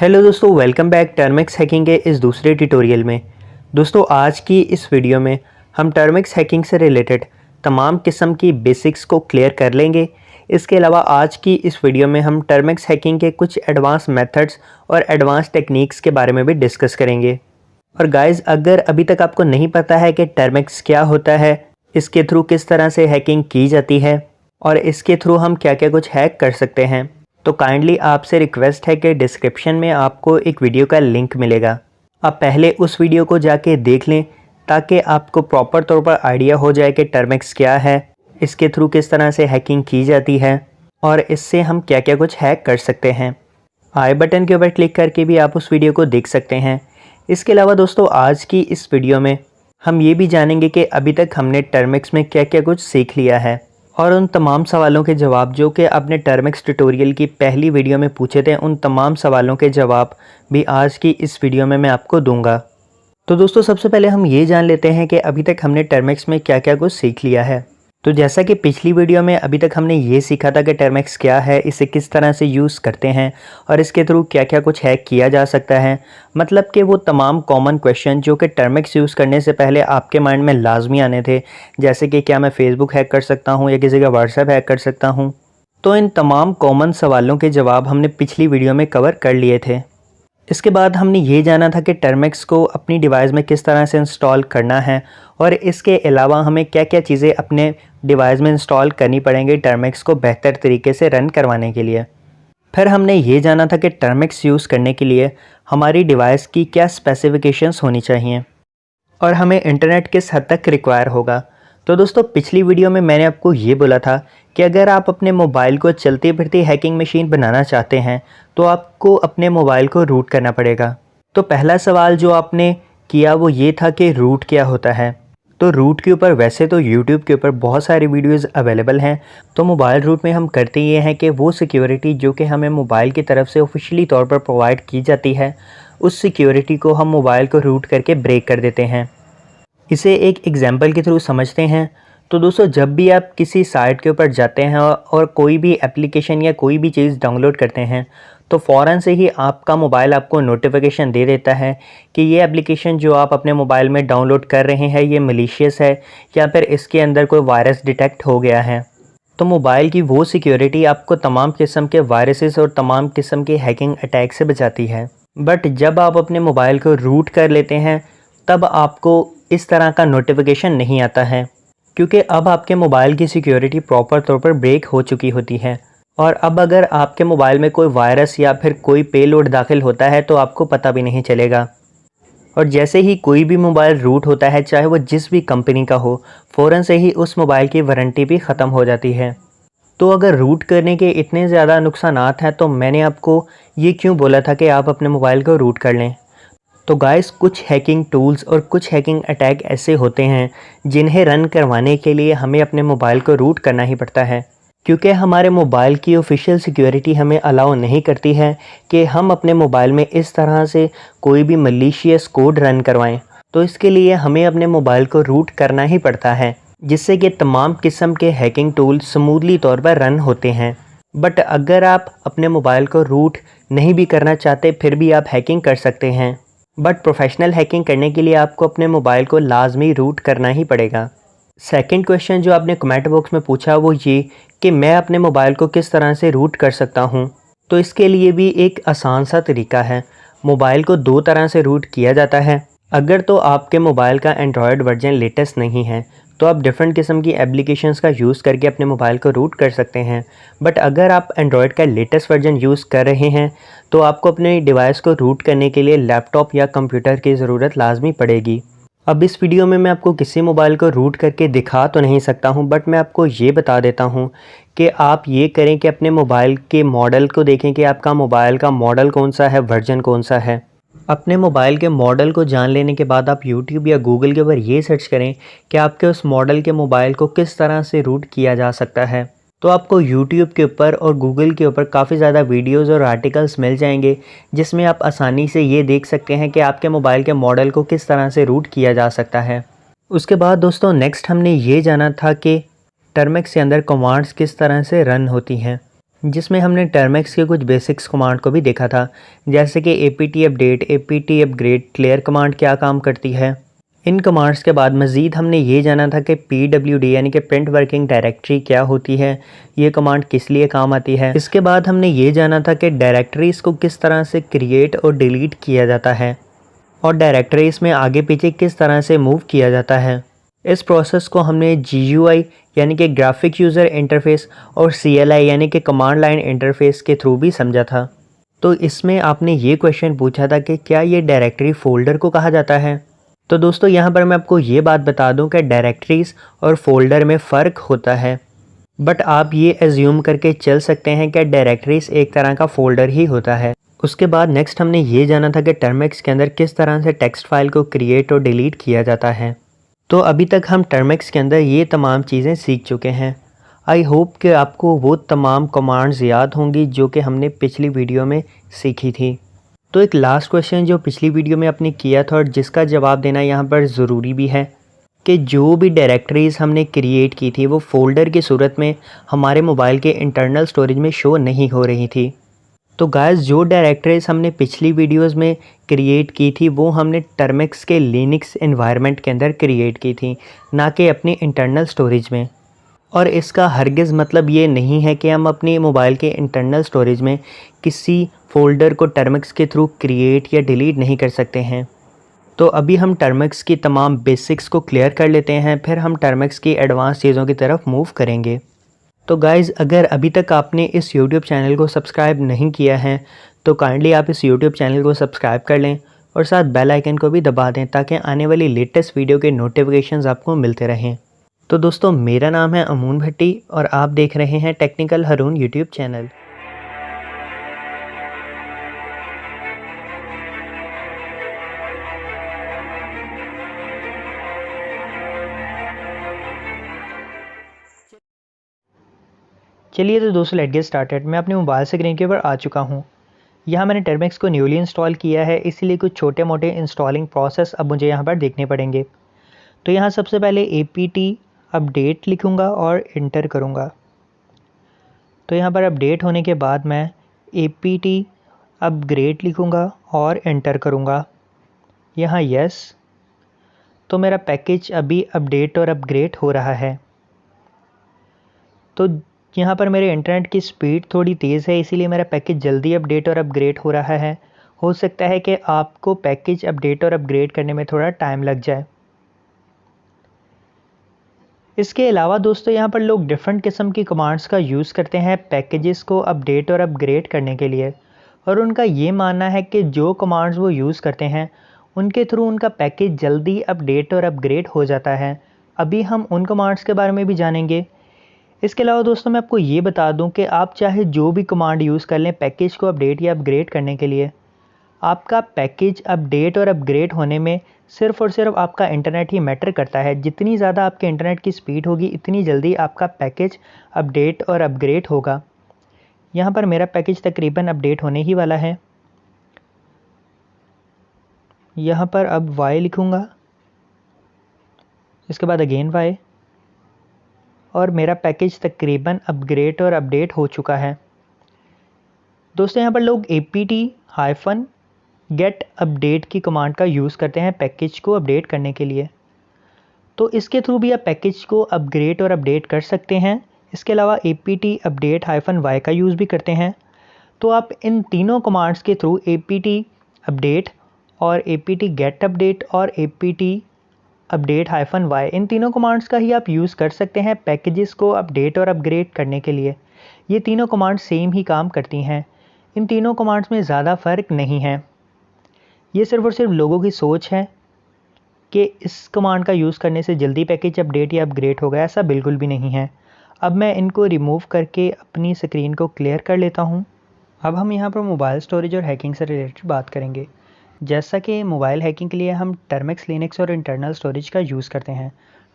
Hello दोस्तों, welcome back Termux hacking के इस दूसरे ट्यूटोरियल में। दोस्तों आज की इस वीडियो में हम टर्मिक्स हैकिंग से रिलेटेड तमाम किस्म की बेसिक्स को क्लियर कर लेंगे। इसके अलावा आज की इस वीडियो में हम टर्मिक्स हैकिंग के कुछ एडवांस मेथड्स और एडवांस टेक्निक्स के बारे में भी डिस्कस करेंगे। और गाइस, अगर अभी तक आपको नहीं पता है कि टर्मिक्स क्या होता है, इसके थ्रू किस तरह से हैकिंग की जाती है और इसके थ्रू हम क्या क्या कुछ हैक कर सकते हैं, तो काइंडली आपसे रिक्वेस्ट है कि डिस्क्रिप्शन में आपको एक वीडियो का लिंक मिलेगा। आप पहले उस वीडियो को जाके देख लें ताकि आपको प्रॉपर तौर पर आइडिया हो जाए कि टर्मिक्स क्या है, इसके थ्रू किस तरह से हैकिंग की जाती है और इससे हम क्या क्या कुछ हैक कर सकते हैं। आई बटन के ऊपर क्लिक करके भी आप उस वीडियो को देख सकते हैं। इसके अलावा दोस्तों आज की इस वीडियो में हम ये भी जानेंगे कि अभी तक हमने टर्मिक्स में क्या क्या कुछ सीख लिया है और उन तमाम सवालों के जवाब जो कि आपने टर्मिक्स ट्यूटोरियल की पहली वीडियो में पूछे थे, उन तमाम सवालों के जवाब भी आज की इस वीडियो में मैं आपको दूंगा। तो दोस्तों सबसे पहले हम ये जान लेते हैं कि अभी तक हमने टर्मिक्स में क्या क्या कुछ सीख लिया है। तो जैसा कि पिछली वीडियो में अभी तक हमने ये सीखा था कि टर्मिक्स क्या है, इसे किस तरह से यूज़ करते हैं और इसके थ्रू क्या क्या कुछ हैक किया जा सकता है। मतलब कि वो तमाम कॉमन क्वेश्चन जो कि टर्मिक्स यूज़ करने से पहले आपके माइंड में लाजमी आने थे, जैसे कि क्या मैं फ़ेसबुक हैक कर सकता हूँ या किसी का व्हाट्सएप हैक कर सकता हूँ। तो इन तमाम कॉमन सवालों के जवाब हमने पिछली वीडियो में कवर कर लिए थे। इसके बाद हमने ये जाना था कि टर्मिक्स को अपनी डिवाइस में किस तरह से इंस्टॉल करना है और इसके अलावा हमें क्या क्या चीज़ें अपने डिवाइस में इंस्टॉल करनी पड़ेंगी टर्मिक्स को बेहतर तरीके से रन करवाने के लिए। फिर हमने ये जाना था कि टर्मिक्स यूज़ करने के लिए हमारी डिवाइस की क्या स्पेसिफिकेशंस होनी चाहिए और हमें इंटरनेट किस हद तक रिक्वायर होगा। तो दोस्तों पिछली वीडियो में मैंने आपको ये बोला था कि अगर आप अपने मोबाइल को चलती फिरती हैकिंग मशीन बनाना चाहते हैं तो आपको अपने मोबाइल को रूट करना पड़ेगा। तो पहला सवाल जो आपने किया वो ये था कि रूट क्या होता है। तो रूट के ऊपर वैसे तो यूट्यूब के ऊपर बहुत सारी वीडियोज़ अवेलेबल हैं। तो मोबाइल रूट में हम करते ये हैं कि वो सिक्योरिटी जो कि हमें मोबाइल की तरफ से ऑफिशियली तौर पर प्रोवाइड की जाती है, उस सिक्योरिटी को हम मोबाइल को रूट करके ब्रेक कर देते हैं। इसे एक एग्जाम्पल के थ्रू समझते हैं। तो दोस्तों जब भी आप किसी साइट के ऊपर जाते हैं और कोई भी एप्लीकेशन या कोई भी चीज़ डाउनलोड करते हैं तो फ़ौरन से ही आपका मोबाइल आपको नोटिफिकेशन दे देता है कि ये एप्लीकेशन जो आप अपने मोबाइल में डाउनलोड कर रहे हैं ये मलिशियस है या फिर इसके अंदर कोई वायरस डिटेक्ट हो गया है। तो मोबाइल की वो सिक्योरिटी आपको तमाम किस्म के वायरसेस और तमाम किस्म के हैकिंग अटैक से बचाती है। बट जब आप अपने मोबाइल को रूट कर लेते हैं तब आपको इस तरह का नोटिफिकेशन नहीं आता है, क्योंकि अब आपके मोबाइल की सिक्योरिटी प्रॉपर तौर पर ब्रेक हो चुकी होती है। और अब अगर आपके मोबाइल में कोई वायरस या फिर कोई पेलोड दाखिल होता है तो आपको पता भी नहीं चलेगा। और जैसे ही कोई भी मोबाइल रूट होता है, चाहे वो जिस भी कंपनी का हो, फ़ौरन से ही उस मोबाइल की वारंटी भी ख़त्म हो जाती है। तो अगर रूट करने के इतने ज़्यादा नुकसानात हैं तो मैंने आपको ये क्यों बोला था कि आप अपने मोबाइल को रूट कर लें। तो गाइस, कुछ हैकिंग टूल्स और कुछ हैकिंग अटैक ऐसे होते हैं जिन्हें रन करवाने के लिए हमें अपने मोबाइल को रूट करना ही पड़ता है, क्योंकि हमारे मोबाइल की ऑफिशियल सिक्योरिटी हमें अलाउ नहीं करती है कि हम अपने मोबाइल में इस तरह से कोई भी मलिशियस कोड रन करवाएं। तो इसके लिए हमें अपने मोबाइल को रूट करना ही पड़ता है, जिससे कि तमाम किस्म के हैकिंग टूल स्मूथली तौर पर रन होते हैं। बट अगर आप अपने मोबाइल को रूट नहीं भी करना चाहते फिर भी आप हैकिंग कर सकते हैं। बट प्रोफेशनल हैकिंग करने के लिए आपको अपने मोबाइल को लाजमी रूट करना ही पड़ेगा। सेकंड क्वेश्चन जो आपने कमेंट बॉक्स में पूछा वो ये कि मैं अपने मोबाइल को किस तरह से रूट कर सकता हूँ। तो इसके लिए भी एक आसान सा तरीका है। मोबाइल को दो तरह से रूट किया जाता है। अगर तो आपके मोबाइल का एंड्रॉयड वर्जन लेटेस्ट नहीं है तो आप डिफरेंट किस्म की एप्लीकेशंस का यूज़ करके अपने मोबाइल को रूट कर सकते हैं। बट अगर आप एंड्रॉयड का लेटेस्ट वर्जन यूज़ कर रहे हैं तो आपको अपने डिवाइस को रूट करने के लिए लैपटॉप या कंप्यूटर की ज़रूरत लाजमी पड़ेगी। अब इस वीडियो में मैं आपको किसी मोबाइल को रूट करके दिखा तो नहीं सकता हूं, बट मैं आपको ये बता देता हूं कि आप ये करें कि अपने मोबाइल के मॉडल को देखें कि आपका मोबाइल का मॉडल कौन सा है, वर्जन कौन सा है। अपने मोबाइल के मॉडल को जान लेने के बाद आप यूट्यूब या गूगल के ऊपर ये सर्च करें कि आपके उस मॉडल के मोबाइल को किस तरह से रूट किया जा सकता है। तो आपको यूट्यूब के ऊपर और गूगल के ऊपर काफ़ी ज़्यादा वीडियोस और आर्टिकल्स मिल जाएंगे जिसमें आप आसानी से ये देख सकते हैं कि आपके मोबाइल के मॉडल को किस तरह से रूट किया जा सकता है। उसके बाद दोस्तों नेक्स्ट हमने ये जाना था कि टर्मिक्स के अंदर कमांड्स किस तरह से रन होती हैं। जिसमें हमने टर्मेक्स के कुछ बेसिक्स कमांड को भी देखा था, जैसे कि apt update, apt upgrade, clear command क्या काम करती है। इन कमांड्स के बाद मज़ीद हमने ये जाना था कि pwd यानी कि प्रिंट वर्किंग डायरेक्टरी क्या होती है, ये कमांड किस लिए काम आती है। इसके बाद हमने ये जाना था कि डायरेक्टरीज़ को किस तरह से क्रिएट और डिलीट किया जाता है और डायरेक्टरीज़ में आगे पीछे किस तरह से मूव किया जाता है। इस प्रोसेस को हमने GUI यानी कि ग्राफिक यूज़र इंटरफेस और CLI यानी कि कमांड लाइन इंटरफेस के थ्रू भी समझा था। तो इसमें आपने ये क्वेश्चन पूछा था कि क्या ये डायरेक्टरी फ़ोल्डर को कहा जाता है। तो दोस्तों यहाँ पर मैं आपको ये बात बता दूँ कि डायरेक्टरीज़ और फोल्डर में फ़र्क होता है, बट आप ये एज्यूम करके चल सकते हैं कि डायरेक्टरीज़ एक तरह का फ़ोल्डर ही होता है। उसके बाद नेक्स्ट हमने ये जाना था कि टर्मेक्स के अंदर किस तरह से टेक्स्ट फाइल को क्रिएट और डिलीट किया जाता है। तो अभी तक हम टर्मेक्स के अंदर ये तमाम चीज़ें सीख चुके हैं। आई होप कि आपको वो तमाम कमांड्स याद होंगी जो कि हमने पिछली वीडियो में सीखी थी। तो एक लास्ट क्वेश्चन जो पिछली वीडियो में आपने किया था और जिसका जवाब देना यहाँ पर ज़रूरी भी है कि जो भी डायरेक्टरीज़ हमने क्रिएट की थी वो फ़ोल्डर की सूरत में हमारे मोबाइल के इंटरनल स्टोरेज में शो नहीं हो रही थी। तो गाइस जो डायरेक्टरीज़ हमने पिछली वीडियोस में क्रिएट की थी वो हमने टर्मेक्स के लिनक्स एनवायरनमेंट के अंदर क्रिएट की थी, ना कि अपनी इंटरनल स्टोरेज में। और इसका हरगिज़ मतलब ये नहीं है कि हम अपने मोबाइल के इंटरनल स्टोरेज में किसी फ़ोल्डर को टर्मेक्स के थ्रू क्रिएट या डिलीट नहीं कर सकते हैं। तो अभी हम टर्मेक्स की तमाम बेसिक्स को क्लियर कर लेते हैं, फिर हम टर्मेक्स की एडवांस चीज़ों की तरफ मूव करेंगे। तो गाइज़ अगर अभी तक आपने इस YouTube चैनल को सब्सक्राइब नहीं किया है तो काइंडली आप इस YouTube चैनल को सब्सक्राइब कर लें और साथ बेल आइकन को भी दबा दें ताकि आने वाली लेटेस्ट वीडियो के नोटिफिकेशंस आपको मिलते रहें। तो दोस्तों मेरा नाम है अमून भट्टी और आप देख रहे हैं टेक्निकल हरून YouTube चैनल। चलिए तो दोस्तों लेट्स गेट स्टार्टेड। मैं अपने मोबाइल स्क्रीन के ऊपर आ चुका हूँ। यहाँ मैंने टर्मेक्स को न्यूली इंस्टॉल किया है, इसीलिए कुछ छोटे मोटे इंस्टॉलिंग प्रोसेस अब मुझे यहाँ पर देखने पड़ेंगे। तो यहाँ सबसे पहले apt अपडेट लिखूँगा और इंटर करूँगा। तो यहाँ पर अपडेट होने के बाद मैं apt अपग्रेड लिखूँगा और इंटर करूँगा। यहाँ यस। तो मेरा पैकेज अभी अपडेट और अपग्रेड हो रहा है। तो यहाँ पर मेरे इंटरनेट की स्पीड थोड़ी तेज़ है, इसीलिए मेरा पैकेज जल्दी अपडेट और अपग्रेड हो रहा है। हो सकता है कि आपको पैकेज अपडेट और अपग्रेड करने में थोड़ा टाइम लग जाए। इसके अलावा दोस्तों यहाँ पर लोग डिफरेंट किस्म की कमांड्स का यूज़ करते हैं पैकेजेस को अपडेट और अपग्रेड करने के लिए, और उनका ये मानना है कि जो कमांड्स वो यूज़ करते हैं उनके थ्रू उनका पैकेज जल्दी अपडेट और अपग्रेड हो जाता है। अभी हम उन कमांड्स के बारे में भी जानेंगे। इसके अलावा दोस्तों मैं आपको ये बता दूं कि आप चाहे जो भी कमांड यूज़ कर लें पैकेज को अपडेट या अपग्रेड करने के लिए, आपका पैकेज अपडेट और अपग्रेड होने में सिर्फ़ और सिर्फ आपका इंटरनेट ही मैटर करता है। जितनी ज़्यादा आपके इंटरनेट की स्पीड होगी इतनी जल्दी आपका पैकेज अपडेट और अपग्रेड होगा। यहाँ पर मेरा पैकेज तकरीबन अपडेट होने ही वाला है। यहाँ पर अब वाई लिखूँगा, इसके बाद अगेन वाई, और मेरा पैकेज तकरीबन अपग्रेड और अपडेट हो चुका है। दोस्तों यहाँ पर लोग apt-get अपडेट की कमांड का यूज़ करते हैं पैकेज को अपडेट करने के लिए। तो इसके थ्रू भी आप पैकेज को अपग्रेड और अपडेट कर सकते हैं। इसके अलावा apt-update-y का यूज़ भी करते हैं। तो आप इन तीनों कमांड्स के थ्रू apt-अपडेट और apt-get अपडेट और apt-update-y इन तीनों कमांड्स का ही आप यूज़ कर सकते हैं पैकेजेस को अपडेट और अपग्रेड करने के लिए। ये तीनों कमांड्स सेम ही काम करती हैं। इन तीनों कमांड्स में ज़्यादा फ़र्क नहीं है। ये सिर्फ़ और सिर्फ लोगों की सोच है कि इस कमांड का यूज़ करने से जल्दी पैकेज अपडेट या अपग्रेड होगा, ऐसा बिल्कुल भी नहीं है। अब मैं इनको रिमूव करके अपनी स्क्रीन को क्लियर कर लेता हूँ। अब हम यहाँ पर मोबाइल स्टोरेज और हैकिंग से रिलेटेड बात करेंगे। जैसा कि मोबाइल हैकिंग के लिए हम टर्मेक्स लिनक्स और इंटरनल स्टोरेज का यूज़ करते हैं।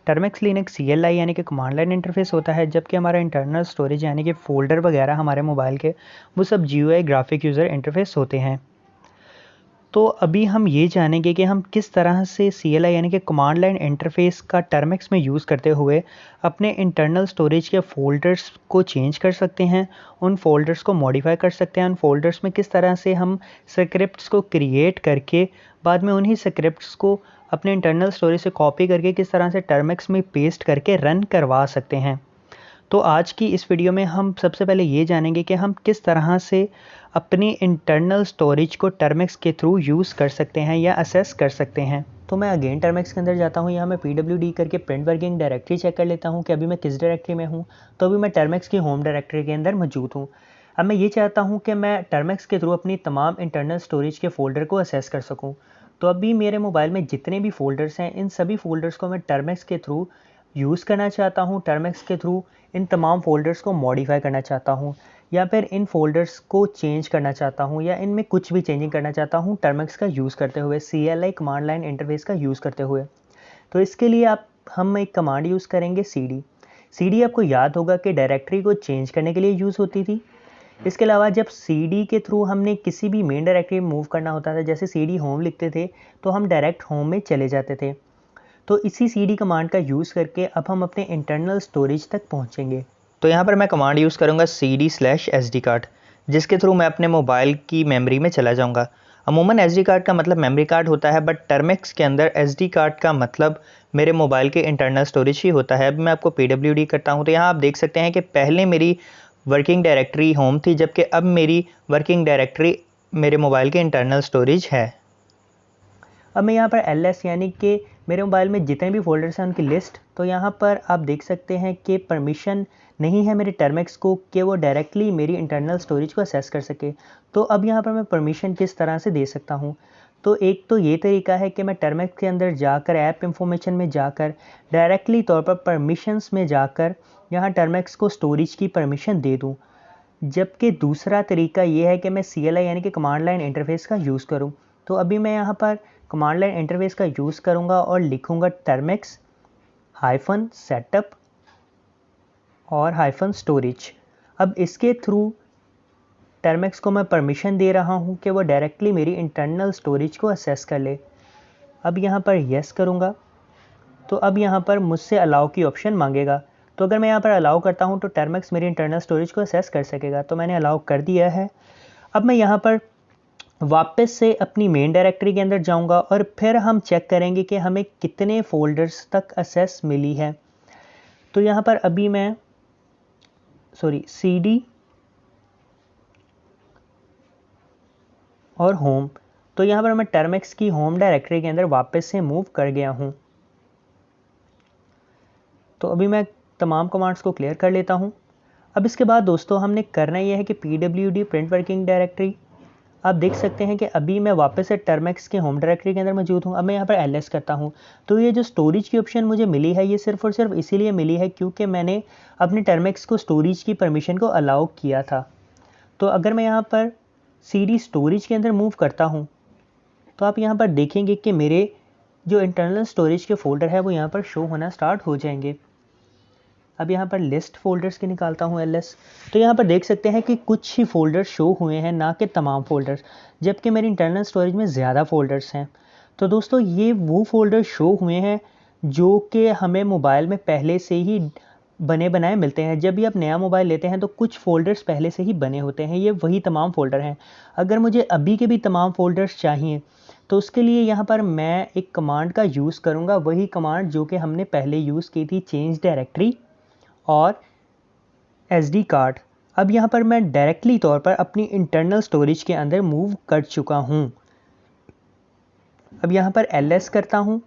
टर्मेक्स लिनक्स CLI यानी कि कमांड लाइन इंटरफेस होता है, जबकि हमारा इंटरनल स्टोरेज यानी कि फ़ोल्डर वगैरह हमारे मोबाइल के वो सब GUI ग्राफिक यूज़र इंटरफेस होते हैं। तो अभी हम ये जानेंगे कि हम किस तरह से CLI यानी कि कमांड लाइन इंटरफेस का टर्मिक्स में यूज़ करते हुए अपने इंटरनल स्टोरेज के फ़ोल्डर्स को चेंज कर सकते हैं, उन फ़ोल्डर्स को मॉडिफ़ाई कर सकते हैं, उन फ़ोल्डर्स में किस तरह से हम स्क्रिप्ट्स को क्रिएट करके बाद में उन्हीं स्क्रिप्ट्स को अपने इंटरनल स्टोरेज से कॉपी करके किस तरह से टर्मिक्स में पेस्ट करके रन करवा सकते हैं। तो आज की इस वीडियो में हम सबसे पहले ये जानेंगे कि हम किस तरह से अपनी इंटरनल स्टोरेज को टर्मिक्स के थ्रू यूज़ कर सकते हैं या असेस कर सकते हैं। तो मैं अगेन टर्मिक्स के अंदर जाता हूँ, यहाँ मैं PWD करके प्रिंट वर्किंग डायरेक्टरी चेक कर लेता हूँ कि अभी मैं किस डायरेक्टरी में हूँ। तो अभी मैं टर्मिक्स की होम डायरेक्टरी के अंदर मौजूद हूँ। अब मैं ये चाहता हूँ कि मैं टर्मिक्स के थ्रू अपनी तमाम इंटरनल स्टोरेज के फ़ोल्डर को असेस कर सकूँ। तो अभी मेरे मोबाइल में जितने भी फ़ोल्डर्स हैं, इन सभी फ़ोल्डर्स को मैं टर्मिक्स के थ्रू यूज़ करना चाहता हूँ। टर्मिक्स के थ्रू इन तमाम फ़ोल्डर्स को मॉडिफ़ाई करना चाहता हूँ या फिर इन फ़ोल्डर्स को चेंज करना चाहता हूँ या इनमें कुछ भी चेंजिंग करना चाहता हूँ टर्मिक्स का यूज़ करते हुए, CLI कमांड लाइन इंटरफेस का यूज़ करते हुए। तो इसके लिए हम एक कमांड यूज़ करेंगे CD। CD आपको याद होगा कि डायरेक्टरी को चेंज करने के लिए यूज़ होती थी। इसके अलावा जब CD के थ्रू हमने किसी भी मेन डायरेक्टरी में मूव करना होता था, जैसे CD होम लिखते थे तो हम डायरेक्ट होम में चले जाते थे। तो इसी CD कमांड का यूज़ करके अब हम अपने इंटरनल स्टोरेज तक पहुंचेंगे। तो यहाँ पर मैं कमांड यूज़ करूँगा CD/SD कार्ड, जिसके थ्रू मैं अपने मोबाइल की मेमोरी में चला जाऊँगा। अमूमन SD कार्ड का मतलब मेमोरी कार्ड होता है, बट टर्मिक्स के अंदर SD कार्ड का मतलब मेरे मोबाइल के इंटरनल स्टोरेज ही होता है। अब मैं आपको PWD करता हूँ तो यहाँ आप देख सकते हैं कि पहले मेरी वर्किंग डायरेक्टरी होम थी, जबकि अब मेरी वर्किंग डायरेक्टरी मेरे मोबाइल के इंटरनल स्टोरेज है। अब मैं यहाँ पर LS यानी कि मेरे मोबाइल में जितने भी फ़ोल्डर्स हैं उनकी लिस्ट, तो यहाँ पर आप देख सकते हैं कि परमिशन नहीं है मेरे टर्मिक्स को कि वो डायरेक्टली मेरी इंटरनल स्टोरेज को असेस कर सके। तो अब यहाँ पर मैं परमिशन किस तरह से दे सकता हूँ? तो एक तो ये तरीका है कि मैं टर्मिक्स के अंदर जाकर ऐप इंफॉर्मेशन में जाकर डायरेक्टली तौर पर परमिशंस में जाकर यहाँ टर्मिक्स को स्टोरेज की परमिशन दे दूँ। जबकि दूसरा तरीका ये है कि मैं CLI यानी कि कमांड लाइन इंटरफेस का यूज़ करूँ। तो अभी मैं यहाँ पर कमांड लाइन इंटरफेस का यूज़ करूँगा और लिखूँगा टर्मिक्स -setup और -storage। अब इसके थ्रू टर्मिक्स को मैं परमिशन दे रहा हूँ कि वो डायरेक्टली मेरी इंटरनल स्टोरेज को असेस कर ले। अब यहाँ पर येस करूँगा तो अब यहाँ पर मुझसे अलाउ की ऑप्शन मांगेगा। तो अगर मैं यहाँ पर अलाउ करता हूँ तो टर्मिक्स मेरी इंटरनल स्टोरेज को असेस कर सकेगा। तो मैंने अलाउ कर दिया है। अब मैं यहाँ पर वापस से अपनी मेन डायरेक्टरी के अंदर जाऊंगा और फिर हम चेक करेंगे कि हमें कितने फ़ोल्डर्स तक एक्सेस मिली है। तो यहाँ पर अभी मैं CD और होम, तो यहाँ पर मैं टर्मिक्स की होम डायरेक्टरी के अंदर वापस से मूव कर गया हूँ। तो अभी मैं तमाम कमांड्स को क्लियर कर लेता हूँ। अब इसके बाद दोस्तों हमने करना यह है कि PWD प्रिंट वर्किंग डायरेक्टरी, आप देख सकते हैं कि अभी मैं वापस से टर्मिक्स के होम डायरेक्टरी के अंदर मौजूद हूँ। अब मैं यहाँ पर LS करता हूँ तो ये जो स्टोरेज की ऑप्शन मुझे मिली है ये सिर्फ और सिर्फ इसीलिए मिली है क्योंकि मैंने अपने टर्मिक्स को स्टोरेज की परमिशन को अलाउ किया था। तो अगर मैं यहाँ पर CD स्टोरेज के अंदर मूव करता हूँ तो आप यहाँ पर देखेंगे कि मेरे जो इंटरनल स्टोरेज के फ़ोल्डर है वो यहाँ पर शो होना स्टार्ट हो जाएंगे। अब यहाँ पर लिस्ट फ़ोल्डर्स की निकालता हूँ LS, तो यहाँ पर देख सकते हैं कि कुछ ही फ़ोल्डर शो हुए हैं, ना कि तमाम फ़ोल्डर्स, जबकि मेरी इंटरनल स्टोरेज में ज़्यादा फ़ोल्डर्स हैं। तो दोस्तों ये वो फ़ोल्डर शो हुए हैं जो कि हमें मोबाइल में पहले से ही बने बनाए मिलते हैं। जब भी आप नया मोबाइल लेते हैं तो कुछ फ़ोल्डर्स पहले से ही बने होते हैं, ये वही तमाम फ़ोल्डर हैं। अगर मुझे अभी के भी तमाम फ़ोल्डर्स चाहिए तो उसके लिए यहाँ पर मैं एक कमांड का यूज़ करूँगा, वही कमांड जो कि हमने पहले यूज़ की थी, चेंज डायरेक्टरी और SD कार्ड। अब यहाँ पर मैं डायरेक्टली तौर पर अपनी इंटरनल स्टोरेज के अंदर मूव कर चुका हूँ। अब यहाँ पर LS करता हूँ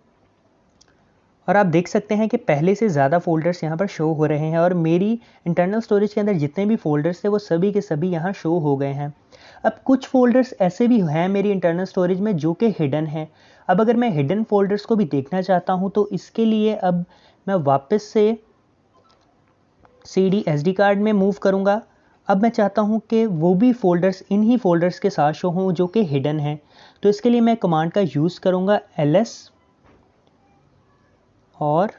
और आप देख सकते हैं कि पहले से ज़्यादा फ़ोल्डर्स यहाँ पर शो हो रहे हैं और मेरी इंटरनल स्टोरेज के अंदर जितने भी फ़ोल्डर्स थे वो सभी के सभी यहाँ शो हो गए हैं। अब कुछ फ़ोल्डर्स ऐसे भी हैं मेरी इंटरनल स्टोरेज में जो कि हिडन हैं। अब अगर मैं हिडन फ़ोल्डर्स को भी देखना चाहता हूँ तो इसके लिए अब मैं वापस से CD SD कार्ड में मूव करूँगा। अब मैं चाहता हूँ कि वो भी फ़ोल्डर्स इन्हीं फ़ोल्डर्स के साथ शो हों जो कि हिडन हैं। तो इसके लिए मैं कमांड का यूज़ करूँगा LS और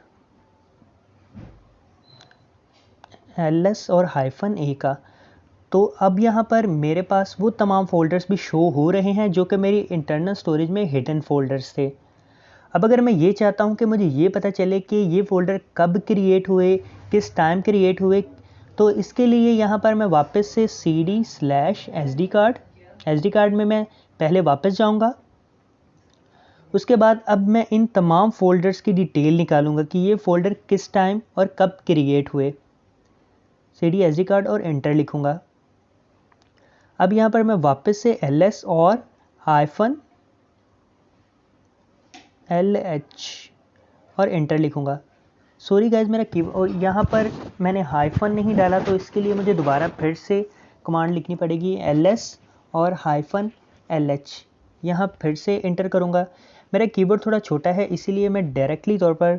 -A का। तो अब यहाँ पर मेरे पास वो तमाम फ़ोल्डर्स भी शो हो रहे हैं जो कि मेरी इंटरनल स्टोरेज में हिडन फ़ोल्डर्स थे। अब अगर मैं ये चाहता हूँ कि मुझे ये पता चले कि ये फ़ोल्डर कब क्रिएट हुए, किस टाइम क्रिएट हुए, तो इसके लिए यहाँ पर मैं वापस से cd/sd कार्ड में मैं पहले वापस जाऊँगा। उसके बाद अब मैं इन तमाम फ़ोल्डर्स की डिटेल निकालूंगा कि ये फ़ोल्डर किस टाइम और कब क्रिएट हुए। cd/sd कार्ड और एंटर लिखूँगा। अब यहाँ पर मैं वापस से ls और -lh और एंटर लिखूँगा। सॉरी गाइज, मेरा और यहाँ पर मैंने हाइफन नहीं डाला, तो इसके लिए मुझे दोबारा फिर से कमांड लिखनी पड़ेगी ls और -lh। यहाँ फिर से एंटर करूँगा। मेरा कीबोर्ड थोड़ा छोटा है, इसीलिए मैं डायरेक्टली तौर पर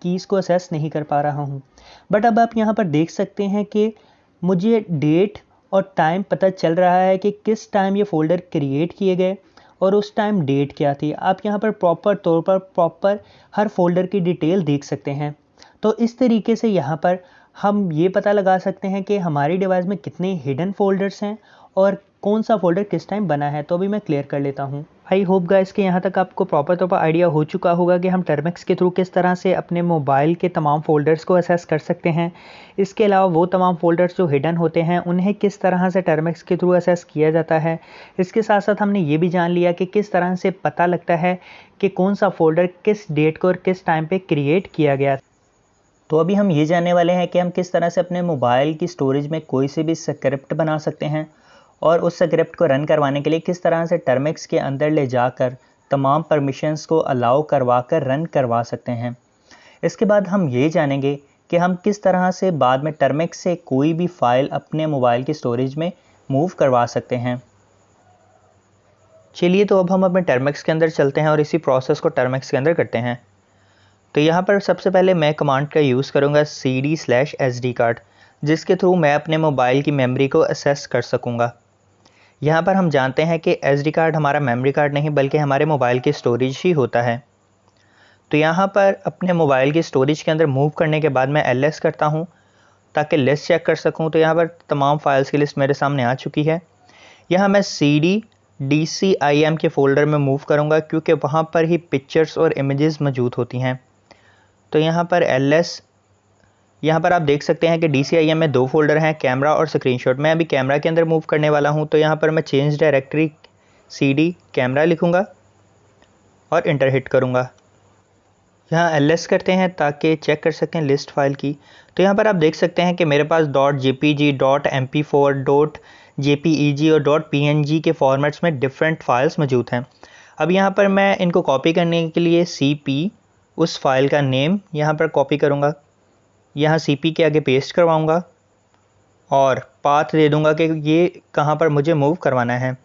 कीज़ को असेस नहीं कर पा रहा हूँ। बट अब आप यहाँ पर देख सकते हैं कि मुझे डेट और टाइम पता चल रहा है कि किस टाइम ये फ़ोल्डर क्रिएट किए गए और उस टाइम डेट क्या थी। आप यहाँ पर प्रॉपर हर फोल्डर की डिटेल देख सकते हैं। तो इस तरीके से यहाँ पर हम ये पता लगा सकते हैं कि हमारी डिवाइस में कितने हिडन फोल्डर्स हैं और कौन सा फ़ोल्डर किस टाइम बना है। तो अभी मैं क्लियर कर लेता हूँ। आई होप गाइस कि यहाँ तक आपको प्रॉपर तौर पर आइडिया हो चुका होगा कि हम टर्मिक्स के थ्रू किस तरह से अपने मोबाइल के तमाम फ़ोल्डर्स को असेस कर सकते हैं। इसके अलावा वो तमाम फ़ोल्डर्स जो हिडन होते हैं उन्हें किस तरह से टर्मिक्स के थ्रू असेस किया जाता है। इसके साथ साथ हमने ये भी जान लिया कि किस तरह से पता लगता है कि कौन सा फ़ोल्डर किस डेट को और किस टाइम पर क्रिएट किया गया। तो अभी हम ये जानने वाले हैं कि हम किस तरह से अपने मोबाइल की स्टोरेज में कोई से भी स्क्रिप्ट बना सकते हैं और उस स्क्रिप्ट को रन करवाने के लिए किस तरह से टर्मिक्स के अंदर ले जाकर तमाम परमिशंस को अलाउ करवा कर रन करवा सकते हैं। इसके बाद हम ये जानेंगे कि हम किस तरह से बाद में टर्मिक्स से कोई भी फ़ाइल अपने मोबाइल की स्टोरेज में मूव करवा सकते हैं। चलिए तो अब हम अपने टर्मिक्स के अंदर चलते हैं और इसी प्रोसेस को टर्मिक्स के अंदर करते हैं। तो यहाँ पर सबसे पहले मैं कमांड का यूज़ करूँगा cd/sd कार्ड, जिसके थ्रू मैं अपने मोबाइल की मेमोरी को असेस कर सकूँगा। यहाँ पर हम जानते हैं कि SD कार्ड हमारा मेमोरी कार्ड नहीं बल्कि हमारे मोबाइल की स्टोरेज ही होता है। तो यहाँ पर अपने मोबाइल की स्टोरेज के अंदर मूव करने के बाद मैं ls करता हूँ ताकि लिस्ट चेक कर सकूँ। तो यहाँ पर तमाम फाइल्स की लिस्ट मेरे सामने आ चुकी है। यहाँ मैं cd/dcim के फ़ोल्डर में मूव करूँगा क्योंकि वहाँ पर ही पिक्चर्स और इमेजेस मौजूद होती हैं। तो यहाँ पर ls, यहाँ पर आप देख सकते हैं कि DCIM में दो फोल्डर हैं, कैमरा और स्क्रीनशॉट। मैं अभी कैमरा के अंदर मूव करने वाला हूँ। तो यहाँ पर मैं चेंज डायरेक्टरी CD कैमरा लिखूँगा और इंटर हिट करूँगा। यहाँ ls करते हैं ताकि चेक कर सकें लिस्ट फाइल की। तो यहाँ पर आप देख सकते हैं कि मेरे पास .jpg, .mp4, .jpeg और .png के फॉर्मेट्स में डिफरेंट फाइल्स मौजूद हैं। अब यहाँ पर मैं इनको कॉपी करने के लिए cp उस फाइल का नेम यहाँ पर कॉपी करूँगा, यहाँ cp के आगे पेस्ट करवाऊँगा और पाथ दे दूँगा कि ये कहाँ पर मुझे मूव करवाना है।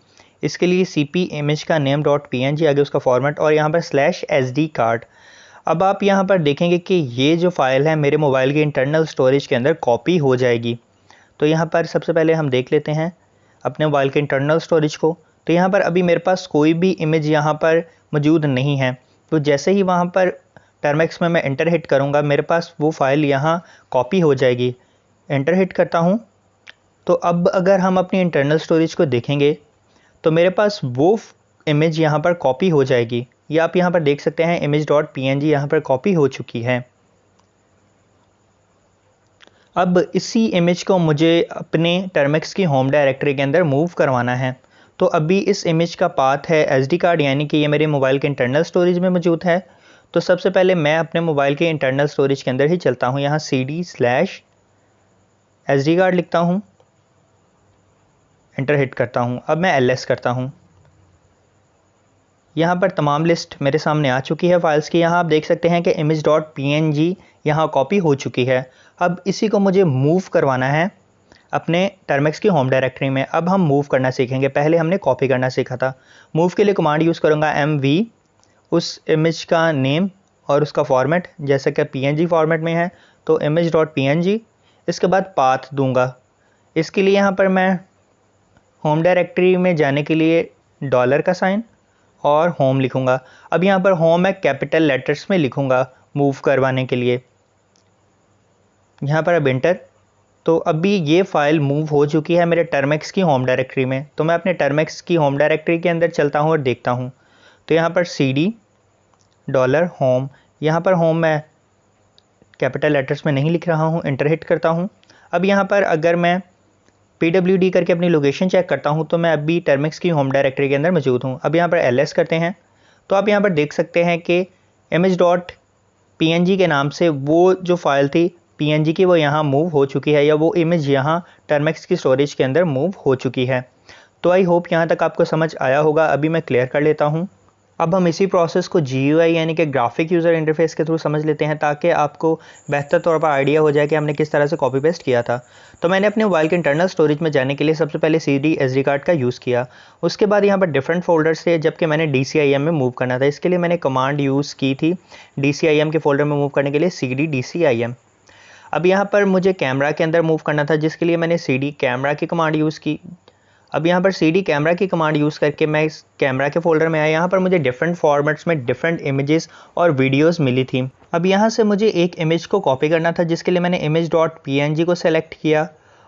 इसके लिए cp इमेज का नेम .png आगे उसका फॉर्मेट और यहाँ पर /sd कार्ड। अब आप यहाँ पर देखेंगे कि ये जो फ़ाइल है मेरे मोबाइल की इंटरनल स्टोरेज के अंदर कॉपी हो जाएगी। तो यहाँ पर सबसे पहले हम देख लेते हैं अपने मोबाइल के इंटरनल स्टोरेज को। तो यहाँ पर अभी मेरे पास कोई भी इमेज यहाँ पर मौजूद नहीं है। तो जैसे ही वहाँ पर टर्मिक्स में मैं एंटर हिट करूँगा मेरे पास वो फ़ाइल यहाँ कॉपी हो जाएगी। एंटर हिट करता हूँ। तो अब अगर हम अपनी इंटरनल स्टोरेज को देखेंगे तो मेरे पास वो इमेज यहाँ पर कॉपी हो जाएगी। ये आप यहाँ पर देख सकते हैं image.png यहाँ पर कॉपी हो चुकी है। अब इसी इमेज को मुझे अपने टर्मिक्स की होम डायरेक्टरी के अंदर मूव करवाना है। तो अभी इस इमेज का पाथ है SD कार्ड, यानी कि ये मेरे मोबाइल के इंटरनल स्टोरेज में मौजूद है। तो सबसे पहले मैं अपने मोबाइल के इंटरनल स्टोरेज के अंदर ही चलता हूँ। यहाँ cd/sd कार्ड लिखता हूँ, एंटर हिट करता हूँ। अब मैं ls करता हूँ। यहाँ पर तमाम लिस्ट मेरे सामने आ चुकी है फाइल्स की। यहाँ आप देख सकते हैं कि image.png यहाँ कॉपी हो चुकी है। अब इसी को मुझे मूव करवाना है अपने टर्मिक्स की होम डायरेक्टरी में। अब हम मूव करना सीखेंगे, पहले हमने कॉपी करना सीखा था। मूव के लिए कमांड यूज़ करूँगा mv, उस इमेज का नेम और उसका फॉर्मेट जैसे कि png फॉर्मेट में है तो image.png। इसके बाद पाथ दूंगा। इसके लिए यहाँ पर मैं होम डायरेक्टरी में जाने के लिए डॉलर का साइन और होम लिखूँगा। अब यहाँ पर होम मैं कैपिटल लेटर्स में लिखूँगा मूव करवाने के लिए। यहाँ पर अब इंटर। तो अभी ये फ़ाइल मूव हो चुकी है मेरे टर्मेक्स की होम डायरेक्टरी में। तो मैं अपने टर्मेक्स की होम डायरेक्टरी के अंदर चलता हूँ और देखता हूँ। तो यहाँ पर $होम, यहाँ पर होम मैं कैपिटल लेटर्स में नहीं लिख रहा हूँ, एंटर हिट करता हूँ। अब यहाँ पर अगर मैं pwd करके अपनी लोकेशन चेक करता हूँ तो मैं अभी टर्मेक्स की होम डायरेक्टरी के अंदर मौजूद हूँ। अब यहाँ पर ls करते हैं तो आप यहाँ पर देख सकते हैं कि image.png के नाम से वो जो फाइल थी png की वो यहाँ मूव हो चुकी है, या वो इमेज यहाँ टर्मेक्स की स्टोरेज के अंदर मूव हो चुकी है। तो आई होप यहाँ तक आपको समझ आया होगा। अभी मैं क्लियर कर लेता हूँ। अब हम इसी प्रोसेस को GUI यानी कि ग्राफिक यूज़र इंटरफेस के थ्रू समझ लेते हैं, ताकि आपको बेहतर तौर पर आइडिया हो जाए कि हमने किस तरह से कॉपी पेस्ट किया था। तो मैंने अपने मोबाइल के इंटरनल स्टोरेज में जाने के लिए सबसे पहले CD SD कार्ड का यूज़ किया। उसके बाद यहाँ पर डिफरेंट फोल्डर्स थे, जबकि मैंने DCIM में मूव करना था। इसके लिए मैंने कमांड यूज़ की थी DCIM के फोल्डर में मूव करने के लिए CD DCIM। अब यहाँ पर मुझे कैमरा के अंदर मूव करना था, जिसके लिए मैंने CD कैमरा की कमांड यूज़ की। अब यहाँ पर CD कैमरा की कमांड यूज़ करके मैं इस कैमरा के फोल्डर में आया। यहाँ पर मुझे डिफरेंट फॉर्मेट्स में डिफरेंट इमेजेस और वीडियोस मिली थी। अब यहाँ से मुझे एक इमेज को कॉपी करना था, जिसके लिए मैंने image.png को सेलेक्ट किया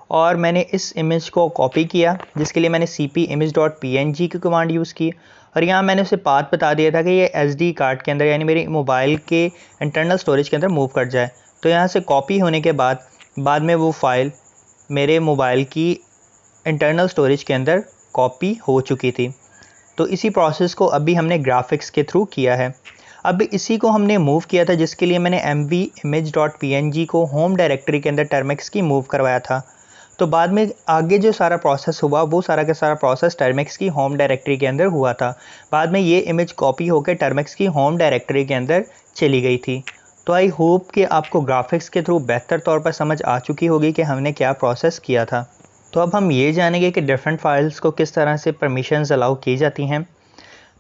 और मैंने इस इमेज को कॉपी किया, जिसके लिए मैंने cp image.png की कमांड यूज़ की। और यहाँ मैंने उसे पाथ बता दिया था कि ये SD कार्ड के अंदर यानी मेरे मोबाइल के इंटरनल स्टोरेज के अंदर मूव कर जाए। तो यहाँ से कॉपी होने के बाद में वो फाइल मेरे मोबाइल की इंटरनल स्टोरेज के अंदर कॉपी हो चुकी थी। तो इसी प्रोसेस को अभी हमने ग्राफिक्स के थ्रू किया है। अब इसी को हमने मूव किया था, जिसके लिए मैंने mv image.png को होम डायरेक्टरी के अंदर टर्मेक्स की मूव करवाया था। तो बाद में आगे जो सारा प्रोसेस हुआ वो सारा का सारा प्रोसेस टर्मेक्स की होम डायरेक्टरी के अंदर हुआ था। बाद में ये इमेज कॉपी होकर टर्मेक्स की होम डायरेक्टरी के अंदर चली गई थी। तो आई होप कि आपको ग्राफिक्स के थ्रू बेहतर तौर पर समझ आ चुकी होगी कि हमने क्या प्रोसेस किया था। तो अब हम ये जानेंगे कि डिफरेंट फाइल्स को किस तरह से परमिशंस अलाउ की जाती हैं।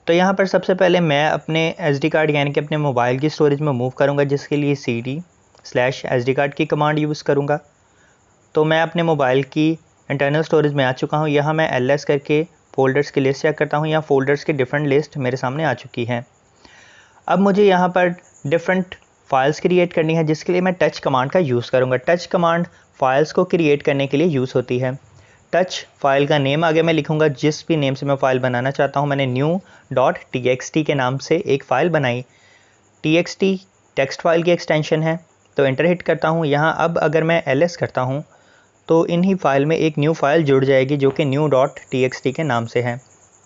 तो यहाँ पर सबसे पहले मैं अपने SD कार्ड यानी कि अपने मोबाइल की स्टोरेज में मूव करूँगा, जिसके लिए CD/SD कार्ड की कमांड यूज़ करूँगा। तो मैं अपने मोबाइल की इंटरनल स्टोरेज में आ चुका हूँ। यहाँ मैं LS करके फ़ोल्डर्स की लिस्ट चेक करता हूँ। यहाँ फ़ोल्डर्स की डिफरेंट लिस्ट मेरे सामने आ चुकी है। अब मुझे यहाँ पर डिफरेंट फाइल्स क्रिएट करनी है, जिसके लिए मैं टच कमांड का यूज़ करूँगा। टच कमांड फाइल्स को क्रिएट करने के लिए यूज़ होती है। टच फाइल का नेम आगे मैं लिखूँगा, जिस भी नेम से मैं फ़ाइल बनाना चाहता हूँ। मैंने new.txt के नाम से एक फ़ाइल बनाई। txt टेक्स्ट फाइल की एक्सटेंशन है। तो एंटर हिट करता हूँ। यहाँ अब अगर मैं ls करता हूँ तो इन्हीं फाइल में एक न्यू फाइल जुड़ जाएगी, जो कि new.txt के नाम से है।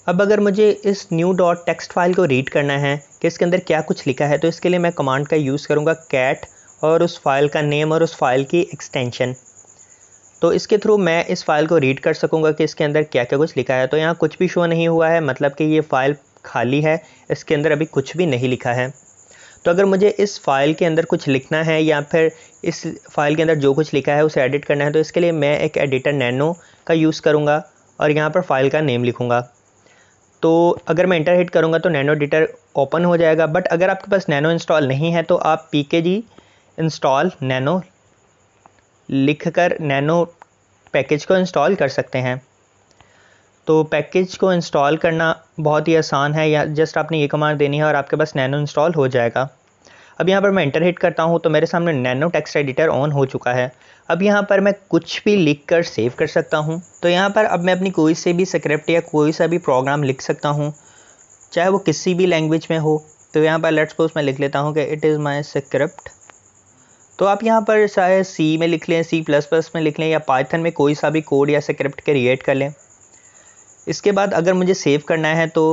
अब अगर मुझे इस new.txt फाइल को रीड करना है कि इसके अंदर क्या कुछ लिखा है, तो इसके लिए मैं कमांड का यूज़ करूँगा cat और उस फाइल का नेम और उस फाइल की एक्सटेंशन। तो इसके थ्रू मैं इस फाइल को रीड कर सकूँगा कि इसके अंदर क्या क्या कुछ लिखा है। तो यहाँ कुछ भी शो नहीं हुआ है, मतलब कि ये फ़ाइल खाली है, इसके अंदर अभी कुछ भी नहीं लिखा है। तो अगर मुझे इस फ़ाइल के अंदर कुछ लिखना है या फिर इस फाइल के अंदर जो कुछ लिखा है उसे एडिट करना है, तो इसके लिए मैं एक एडिटर नैनो का यूज़ करूँगा और यहाँ पर फाइल का नेम लिखूँगा। तो अगर मैं एंटर हिट करूँगा तो नैनो एडिटर ओपन हो जाएगा। बट अगर आपके पास नैनो इंस्टॉल नहीं है तो आप pkg इंस्टॉल नैनो लिखकर नैनो पैकेज को इंस्टॉल कर सकते हैं। तो पैकेज को इंस्टॉल करना बहुत ही आसान है, या जस्ट आपने ये कमांड देनी है और आपके पास नैनो इंस्टॉल हो जाएगा। अब यहाँ पर मैं एंटर हिट करता हूँ तो मेरे सामने नैनो टेक्स्ट एडिटर ऑन हो चुका है। अब यहाँ पर मैं कुछ भी लिख कर सेव कर सकता हूँ। तो यहाँ पर अब मैं अपनी कोई से भी स्क्रिप्ट या कोई सा भी प्रोग्राम लिख सकता हूँ, चाहे वो किसी भी लैंग्वेज में हो। तो यहाँ पर लेट्स सपोज मैं लिख लेता हूँ कि इट इज़ माई स्क्रिप्ट। तो आप यहाँ पर चाहे C में लिख लें, C++ में लिख लें, या पाइथन में कोई सा भी कोड या स्क्रिप्ट क्रिएट कर लें। इसके बाद अगर मुझे सेव करना है तो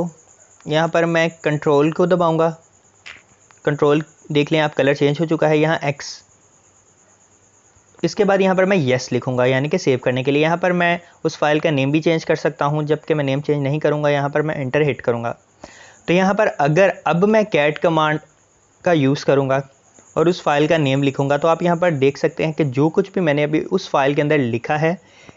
यहाँ पर मैं कंट्रोल को दबाऊँगा। कंट्रोल देख लें आप, कलर चेंज हो चुका है यहाँ X। इसके बाद यहाँ पर मैं येस लिखूँगा, यानी कि सेव करने के लिए। यहाँ पर मैं उस फाइल का नेम भी चेंज कर सकता हूँ, जबकि मैं नेम चेंज नहीं करूँगा। यहाँ पर मैं एंटर हिट करूँगा। तो यहाँ पर अगर अब मैं कैट कमांड का यूज़ करूँगा और उस फाइल का नेम लिखूँगा, तो आप यहाँ पर देख सकते हैं कि जो कुछ भी मैंने अभी उस फाइल के अंदर लिखा है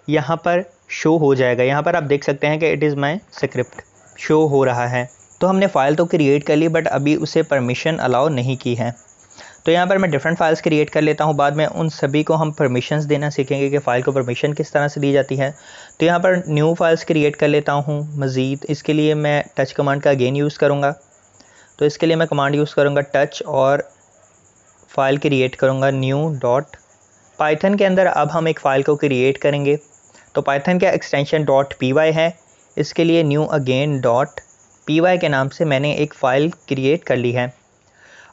यहाँ पर शो हो जाएगा। यहाँ पर आप देख सकते हैं कि it is my script show हो रहा है। तो हमने फ़ाइल तो क्रिएट कर ली, बट अभी उसे परमिशन अलाउ नहीं की है। तो यहाँ पर मैं डिफरेंट फाइल्स क्रिएट कर लेता हूँ। बाद में उन सभी को हम परमिशंस देना सीखेंगे कि फ़ाइल को परमिशन किस तरह से दी जाती है। तो यहाँ पर न्यू फाइल्स क्रिएट कर लेता हूँ मज़ीद। इसके लिए मैं टच कमांड का अगेन यूज़ करूँगा। तो इसके लिए मैं कमांड यूज़ करूँगा टच और फाइल क्रिएट करूँगा new.txt। पाइथन के अंदर अब हम एक फ़ाइल को क्रिएट करेंगे। तो पाइथन का एक्सटेंशन .py है। इसके लिए न्यू अगेन .py के नाम से मैंने एक फ़ाइल क्रिएट कर ली है।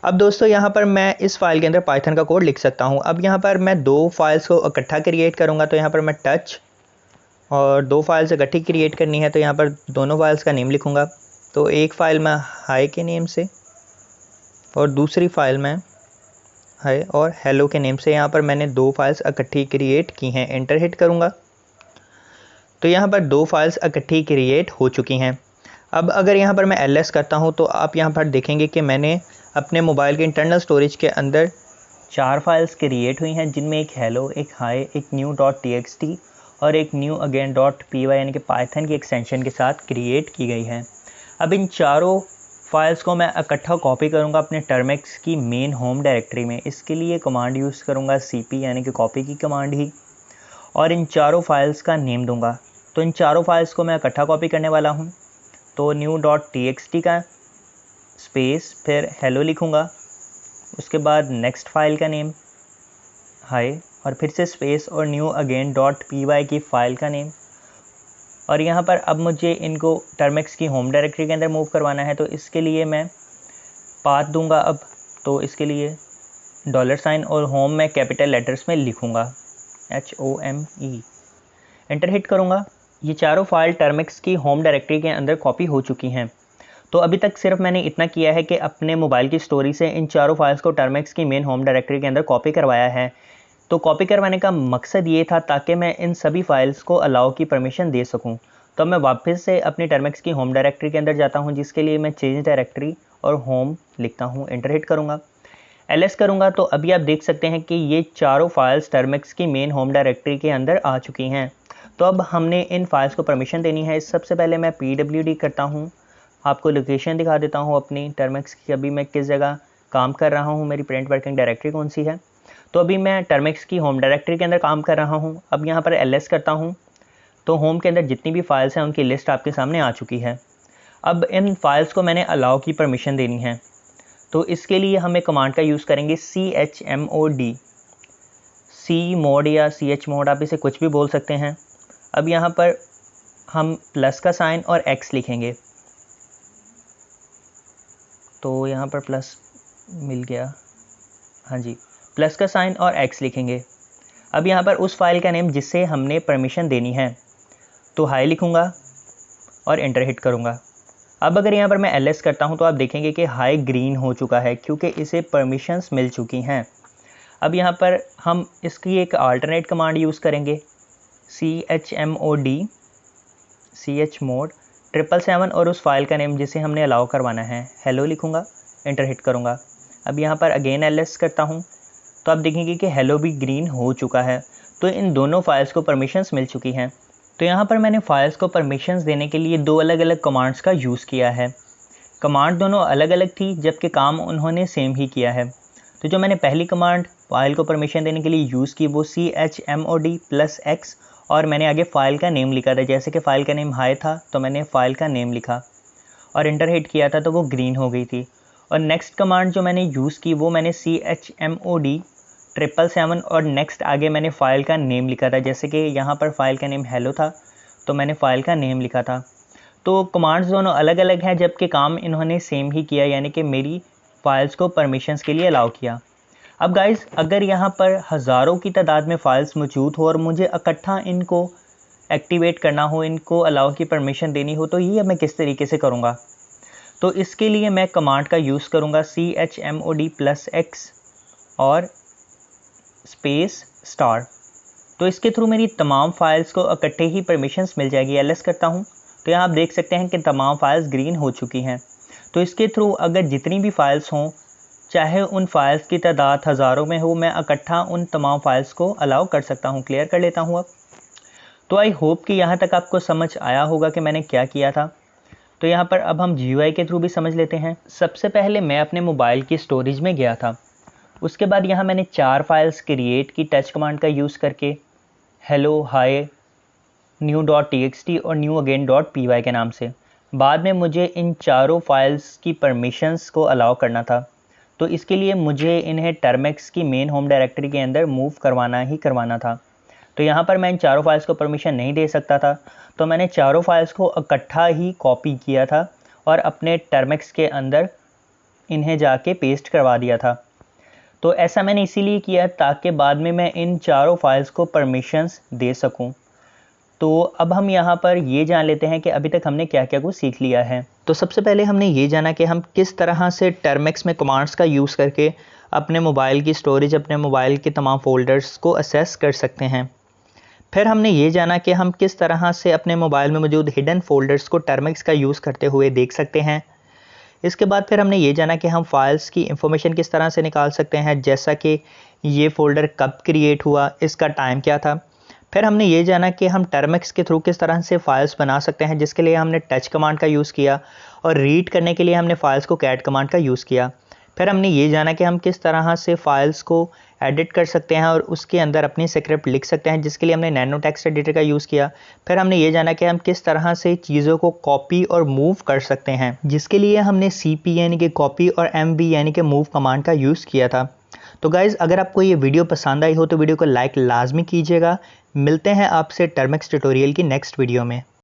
अब दोस्तों यहाँ पर मैं इस फाइल के अंदर पाइथन का कोड लिख सकता हूँ। अब यहाँ पर मैं दो फाइल्स को इकट्ठा क्रिएट करूँगा। तो यहाँ पर मैं टच और दो फाइल्स इकट्ठी क्रिएट करनी है, तो यहाँ पर दोनों फाइल्स का नेम लिखूँगा। तो एक फ़ाइल मैं हाई के नेम से और दूसरी फ़ाइल में हाई और हेलो के नेम से। यहाँ पर मैंने दो फाइल्स इकट्ठी क्रिएट की हैं। एंटर हिट करूँगा तो यहाँ पर दो फाइल्स इकट्ठी क्रिएट हो चुकी हैं। अब अगर यहाँ पर मैं ls करता हूँ तो आप यहाँ पर देखेंगे कि मैंने अपने मोबाइल के इंटरनल स्टोरेज के अंदर 4 फाइल्स क्रिएट हुई हैं, जिनमें एक हेलो, एक हाई, एक न्यू .txt और एक न्यू अगेन .py यानी कि पाइथन की एक्सटेंशन के साथ क्रिएट की गई है। अब इन चारों फाइल्स को मैं इकट्ठा कॉपी करूँगा अपने टर्मेक्स की मेन होम डायरेक्टरी में। इसके लिए कमांड यूज़ करूँगा cp यानी कि कॉपी की कमांड ही, और इन चारों फाइल्स का नेम दूँगा। तो इन चारों फाइल्स को मैं इकट्ठा कॉपी करने वाला हूँ। तो न्यू .txt का स्पेस फिर हेलो लिखूँगा, उसके बाद नेक्स्ट फाइल का नेम हाई और फिर से स्पेस और न्यू अगेन .py की फ़ाइल का नेम। और यहाँ पर अब मुझे इनको टर्मेक्स की होम डायरेक्टरी के अंदर मूव करवाना है, तो इसके लिए मैं पाथ दूंगा। अब तो इसके लिए $साइन और होम में कैपिटल लेटर्स में लिखूँगा HOME। एंटर हिट करूँगा। ये चारों फाइल टर्मेक्स की होम डायरेक्टरी के अंदर कॉपी हो चुकी हैं। तो अभी तक सिर्फ मैंने इतना किया है कि अपने मोबाइल की स्टोरी से इन चारों फाइल्स को टर्मेक्स की मेन होम डायरेक्टरी के अंदर कॉपी करवाया है। तो कॉपी करवाने का मकसद ये था ताकि मैं इन सभी फाइल्स को अलाउ की परमिशन दे सकूं। तो मैं वापस से अपनी टर्मेक्स की होम डायरेक्टरी के अंदर जाता हूं, जिसके लिए मैं चेंज डायरेक्टरी और होम लिखता हूं। एंटर हिट करूँगा, ls करूँगा तो अभी आप देख सकते हैं कि ये चारों फाइल्स टर्मेक्स की मेन होम डायरेक्टरी के अंदर आ चुकी हैं। तो अब हमने इन फाइल्स को परमिशन देनी है। सबसे पहले मैं pwd करता हूँ, आपको लोकेशन दिखा देता हूँ अपनी टर्मेक्स की, अभी मैं किस जगह काम कर रहा हूँ, मेरी प्रिंट वर्किंग डायरेक्टरी कौन सी है। तो अभी मैं टर्मेक्स की होम डायरेक्टरी के अंदर काम कर रहा हूँ। अब यहाँ पर ls करता हूँ तो होम के अंदर जितनी भी फाइल्स हैं उनकी लिस्ट आपके सामने आ चुकी है। अब इन फाइल्स को मैंने अलाउ की परमिशन देनी है। तो इसके लिए हम एक कमांड का यूज़ करेंगे chmod, cmod या chmod, आप इसे कुछ भी बोल सकते हैं। अब यहाँ पर हम प्लस का साइन और x लिखेंगे। तो यहाँ पर प्लस मिल गया, हाँ जी, प्लस का साइन और x लिखेंगे। अब यहाँ पर उस फाइल का नेम जिसे हमने परमिशन देनी है, तो हाई लिखूँगा और एंटर हिट करूँगा। अब अगर यहाँ पर मैं ls करता हूँ तो आप देखेंगे कि हाई ग्रीन हो चुका है क्योंकि इसे परमिशंस मिल चुकी हैं। अब यहाँ पर हम इसकी एक अल्टरनेट कमांड यूज़ करेंगे chmod 777 और उस फाइल का नेम जिसे हमने अलाउ करवाना है हेलो लिखूँगा, एंटर हिट करूँगा। अब यहाँ पर अगेन ls करता हूँ तो आप देखेंगे कि हेलो भी ग्रीन हो चुका है। तो इन दोनों फाइल्स को परमिशंस मिल चुकी हैं। तो यहाँ पर मैंने फाइल्स को परमिशंस देने के लिए दो अलग अलग कमांड्स का यूज़ किया है। कमांड दोनों अलग अलग थी जबकि काम उन्होंने सेम ही किया है। तो जो मैंने पहली कमांड फाइल को परमिशन देने के लिए यूज़ की वो chmod +x और मैंने आगे फ़ाइल का नेम लिखा था। जैसे कि फ़ाइल का नेम हाई था तो मैंने फ़ाइल का नेम लिखा और एंटर हिट किया था तो वो ग्रीन हो गई थी। और नेक्स्ट कमांड जो मैंने यूज़ की वो मैंने chmod 777 और नेक्स्ट आगे मैंने फ़ाइल का नेम लिखा था। जैसे कि यहाँ पर फ़ाइल का नेम हेलो था तो मैंने फ़ाइल का नेम लिखा था। तो कमांड्स दोनों अलग अलग हैं जबकि काम इन्होंने सेम ही किया, यानी कि मेरी फ़ाइल्स को परमिशंस के लिए अलाउ किया। अब गाइज़ अगर यहाँ पर हज़ारों की तादाद में फ़ाइल्स मौजूद हो और मुझे इकट्ठा इनको एक्टिवेट करना हो, इनको अलाउ की परमिशन देनी हो, तो ये मैं किस तरीके से करूँगा। तो इसके लिए मैं कमांड का यूज़ करूँगा chmod +x और स्पेस स्टार। तो इसके थ्रू मेरी तमाम फाइल्स को इकट्ठे ही परमिशंस मिल जाएगी। ls करता हूँ तो यहाँ आप देख सकते हैं कि तमाम फाइल्स ग्रीन हो चुकी हैं। तो इसके थ्रू अगर जितनी भी फाइल्स हों, चाहे उन फाइल्स की तादाद हज़ारों में हो, मैं इकट्ठा उन तमाम फाइल्स को अलाउ कर सकता हूँ। क्लियर कर लेता हूँ अब। तो आई होप कि यहाँ तक आपको समझ आया होगा कि मैंने क्या किया था। तो यहाँ पर अब हम GUI के थ्रू भी समझ लेते हैं। सबसे पहले मैं अपने मोबाइल की स्टोरेज में गया था। उसके बाद यहाँ मैंने 4 फाइल्स क्रिएट की टच कमांड का यूज़ करके, हेलो, हाई, न्यू .txt और न्यू अगेन .py के नाम से। बाद में मुझे इन चारों फाइल्स की परमिशंस को अलाउ करना था। तो इसके लिए मुझे इन्हें टर्मेक्स की मेन होम डायरेक्टरी के अंदर मूव करवाना था। तो यहाँ पर मैं इन चारों फाइल्स को परमिशन नहीं दे सकता था, तो मैंने चारों फाइल्स को इकट्ठा ही कॉपी किया था और अपने टर्मेक्स के अंदर इन्हें जाके पेस्ट करवा दिया था। तो ऐसा मैंने इसीलिए किया ताकि बाद में मैं इन चारों फाइल्स को परमिशंस दे सकूं। तो अब हम यहाँ पर ये जान लेते हैं कि अभी तक हमने क्या क्या कुछ सीख लिया है। तो सबसे पहले हमने ये जाना कि हम किस तरह से टर्मेक्स में कमांड्स का यूज़ करके अपने मोबाइल की स्टोरेज, अपने मोबाइल के तमाम फ़ोल्डर्स को असेस कर सकते हैं। फिर हमने ये जाना कि हम किस तरह से अपने मोबाइल में मौजूद हिडन फ़ोल्डर्स को टर्मेक्स का यूज़ करते हुए देख सकते हैं। इसके बाद फिर हमने ये जाना कि हम फाइल्स की इंफॉर्मेशन किस तरह से निकाल सकते हैं, जैसा कि ये फ़ोल्डर कब क्रिएट हुआ, इसका टाइम क्या था। फिर हमने ये जाना कि हम टर्मेक्स के थ्रू किस तरह से फाइल्स बना सकते हैं, जिसके लिए हमने टच कमांड का यूज़ किया, और रीड करने के लिए हमने फाइल्स को कैट कमांड का यूज़ किया। फिर हमने ये जाना कि हम किस तरह से फाइल्स को एडिट कर सकते हैं और उसके अंदर अपनी स्क्रिप्ट लिख सकते हैं, जिसके लिए हमने नैनो टेक्स्ट एडिटर का यूज़ किया। फिर हमने ये जाना कि हम किस तरह से चीज़ों को कॉपी और मूव कर सकते हैं, जिसके लिए हमने CP यानी कि कॉपी और MV यानी कि मूव कमांड का यूज़ किया था। तो गाइज़, अगर आपको ये वीडियो पसंद आई हो तो वीडियो को लाइक लाजमी कीजिएगा। मिलते हैं आपसे टर्मेक्स ट्यूटोरियल की नेक्स्ट वीडियो में।